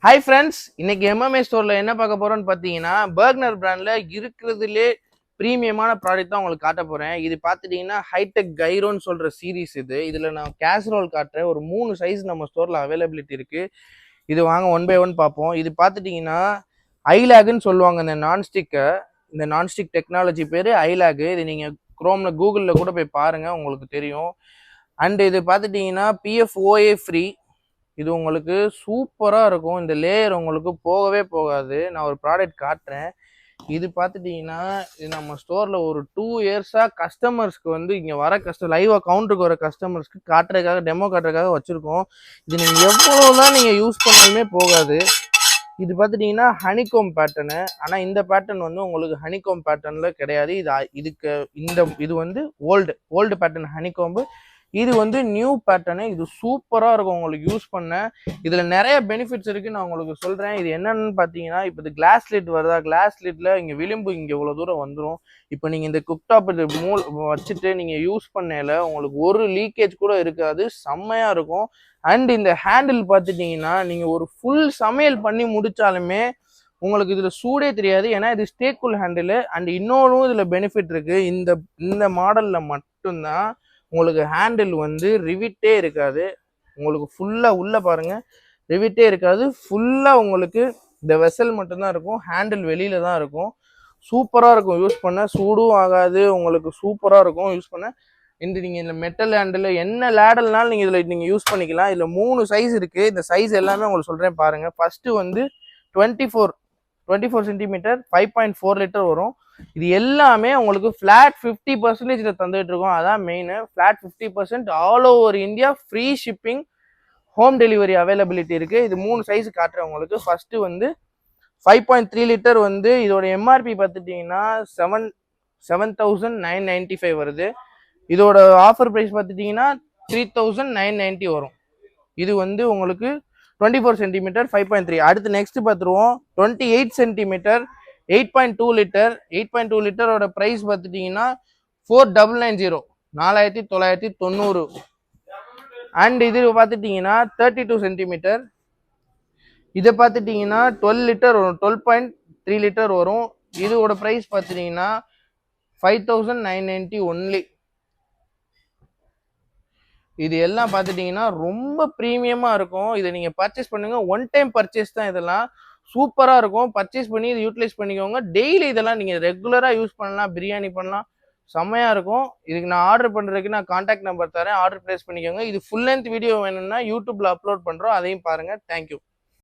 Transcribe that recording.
Hi friends, இன்னைக்கு MMA ஸ்டோர்ல என்ன பார்க்க போறோம்னு பார்த்தீங்கன்னா, பர்க்னர் பிராண்ட்ல இருக்கிறதுலே ப்ரீமியமான ப்ராடக்ட் தான் உங்களுக்கு காட்ட போறேன். இது பார்த்துட்டீங்கன்னா ஹைடெக் கைரோன்னு சொல்ற சீரிஸ் இதுல நான் கேஸ்ரோல் காட்டுறேன். ஒரு 3 சைஸ் நம்ம ஸ்டோர்ல அவைலபிலிட்டி இருக்கு. இது வாங்க ஒன் பை ஒன் பார்ப்போம். இது பார்த்துட்டீங்கன்னா ஐலாக்னு சொல்லுவாங்க. இந்த நான்ஸ்டிக் டெக்னாலஜி பேரு ஐலாக். இது நீங்க குரோம்ல கூகுளில் கூட போய் பாருங்க, உங்களுக்கு தெரியும். அண்ட் இது பார்த்துட்டீங்கன்னா PFOA ஃப்ரீ. இது உங்களுக்கு சூப்பராக இருக்கும். இந்த லேயர் உங்களுக்கு போகவே போகாது. நான் ஒரு ப்ராடக்ட் காட்டுறேன். இது பார்த்துட்டிங்கன்னா இது நம்ம ஸ்டோரில் ஒரு 2 இயர்ஸாக கஸ்டமர்ஸ்க்கு இங்கே வர லைவாக கவுண்டருக்கு வர கஸ்டமர்ஸ்க்கு காட்டுறதுக்காக, டெமோ காட்டுறதுக்காக வச்சுருக்கோம். இது நீங்கள் எவ்வளோ தான் நீங்கள் யூஸ் பண்ணாலுமே போகாது. இது பார்த்துட்டிங்கன்னா ஹனிகோம் பேட்டர்னு. ஆனால் இந்த பேட்டர்ன் உங்களுக்கு ஹனிகோம் பேட்டர்னில் கிடையாது. இது ஓல்டு பேட்டர்ன் ஹனிகோம்பு. இது நியூ பேட்டர்னு. இது சூப்பராக இருக்கும் உங்களுக்கு யூஸ் பண்ண. இதில் நிறைய பெனிஃபிட்ஸ் இருக்குது, நான் உங்களுக்கு சொல்கிறேன். இது என்னென்னு பார்த்தீங்கன்னா, இப்போ இது கிளாஸ் லிட் வருதா, கிளாஸ் லிட்டில் இங்கே விளிம்பு இங்கே இவ்வளோ தூரம் வந்துடும். இப்போ நீங்கள் இந்த குக்டாப் இது வச்சுட்டு நீங்கள் யூஸ் பண்ணல உங்களுக்கு ஒரு லீக்கேஜ் கூட இருக்காது. செம்மையாக இருக்கும். அண்ட் இந்த ஹேண்டில் பார்த்துட்டிங்கன்னா நீங்கள் ஒரு ஃபுல் சமையல் பண்ணி முடித்தாலுமே உங்களுக்கு இதில் சூடே தெரியாது. ஏன்னா இது ஸ்டேக்குல் ஹேண்டில். அண்ட் இன்னொன்றும் இதில் பெனிஃபிட் இருக்குது. இந்த மாடலில் மட்டும்தான் உங்களுக்கு ஹேண்டில் ரிவிட்டே இருக்காது. உங்களுக்கு ஃபுல்லாக உள்ள பாருங்க, ரிவிட்டே இருக்காது. ஃபுல்லாக உங்களுக்கு இந்த வெசல் மட்டும்தான் இருக்கும். ஹேண்டில் வெளியில தான் இருக்கும். சூப்பராக இருக்கும் யூஸ் பண்ண. சூடும் ஆகாது. உங்களுக்கு சூப்பராக இருக்கும் யூஸ் பண்ண. நீங்கள் இந்த மெட்டல் ஹேண்டில் என்ன லேடல்னாலும் நீங்கள் இதில் நீங்கள் யூஸ் பண்ணிக்கலாம். இதில் 3 சைஸ் இருக்குது. இந்த சைஸ் எல்லாமே உங்களுக்கு சொல்கிறேன் பாருங்கள். ஃபஸ்ட்டு 24 சென்டிமீட்டர் 5.4 லிட்டர் வரும். இது எல்லாமே உங்களுக்கு ஃபிளாட் 50% தந்துட்டு இருக்கோம். அதான் main. Flat 50% all over India free shipping, home delivery availability இருக்கு. இது 3 சைஸ் காட்டுறேன் உங்களுக்கு. ஃபர்ஸ்ட் 5.3 லிட்டர் இதோட எம்ஆர்பி பார்த்துட்டீங்கன்னா 7,995 வருது. இதோட ஆஃபர் பிரைஸ் பார்த்துட்டீங்கன்னா 3,990 வரும். இது உங்களுக்கு 24 சென்டிமீட்டர் 5.3. அடுத்து நெக்ஸ்ட் பார்த்துருவோம். 28 சென்டிமீட்டர் 8.2 லிட்டர். 8.2 லிட்டரோட ப்ரைஸ் பார்த்துட்டிங்கன்னா 4,990, 4,990. அண்ட் இது பார்த்துட்டிங்கன்னா 32 சென்டிமீட்டர். இதை பார்த்துட்டிங்கன்னா 12 லிட்டர் வரும். 12.3 லிட்டர் வரும். இதோட ப்ரைஸ் பார்த்துட்டிங்கன்னா 5,990 ஒன்லி. இது எல்லாம் பார்த்துட்டிங்கன்னா ரொம்ப ப்ரீமியமாக இருக்கும். இதை நீங்கள் பர்ச்சேஸ் பண்ணுங்கள். ஒன் டைம் பர்ச்சேஸ் தான். இதெல்லாம் சூப்பராக இருக்கும். பர்ச்சேஸ் பண்ணி இதை யூட்டிலைஸ் பண்ணிக்கோங்க. டெய்லி இதெல்லாம் நீங்கள் ரெகுலராக யூஸ் பண்ணலாம். பிரியாணி பண்ணலாம். செம்மையாக இருக்கும். இதுக்கு நான் ஆர்டர் பண்ணுறதுக்கு நான் கான்டாக்ட் நம்பர் தரேன். ஆர்டர் ப்ளேஸ் பண்ணிக்கோங்க. இது ஃபுல் லென்த் வீடியோ வேணும்னா யூடியூப்பில் அப்லோட் பண்ணுறோம். அதையும் பாருங்கள். தேங்க்யூ.